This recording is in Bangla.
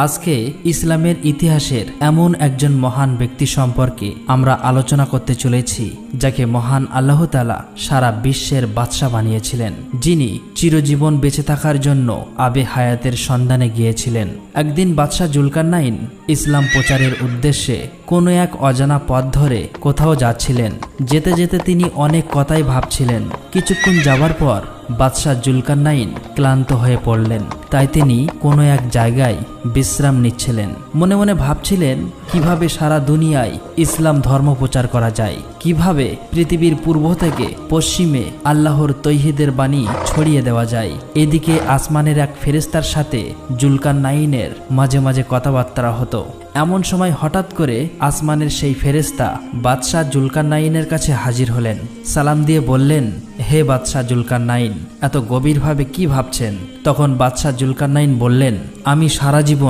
আজকে ইসলামের ইতিহাসের এমন একজন মহান ব্যক্তি সম্পর্কে আমরা আলোচনা করতে চলেছি, যাকে মহান আল্লাহ তাআলা সারা বিশ্বের বাদশাহ বানিয়েছিলেন, যিনি চিরজীবন বেঁচে থাকার জন্য আবে হায়াতের সন্ধানে গিয়েছিলেন। একদিন বাদশাহ জুলকারনাইন ইসলাম প্রচারের উদ্দেশ্যে কোনো এক অজানা পথ ধরে কোথাও যাচ্ছিলেন। যেতে যেতে তিনি অনেক কথাই ভাবছিলেন। কিছুক্ষণ যাবার পর বাদশাহ জুলকারনাইন ক্লান্ত হয়ে পড়লেন। তাই তিনি কোনো এক জায়গায় বিশ্রাম নিচ্ছিলেন। মনে মনে ভাবছিলেন কিভাবে সারা দুনিয়ায় ইসলাম ধর্ম প্রচার করা যায়, কিভাবে পৃথিবীর পূর্ব থেকে পশ্চিমে আল্লাহর তৌহিদের বাণী ছড়িয়ে দেওয়া যায়। এদিকে আসমানের এক ফেরেশতার সাথে জুলকারনাইনের মাঝে মাঝে কথাবার্তা হতো। এমন সময় হঠাৎ করে আসমানের সেই ফেরেশতা বাদশাহ জুলকারনাইনের কাছে হাজির হলেন। সালাম দিয়ে বললেন, হে বাদশাহ জুলকারনাইন, এত গভীরভাবে কি ভাবছেন? তখন বাদশাহ জুলকারনাইন বললেন, আমি সারা জীবন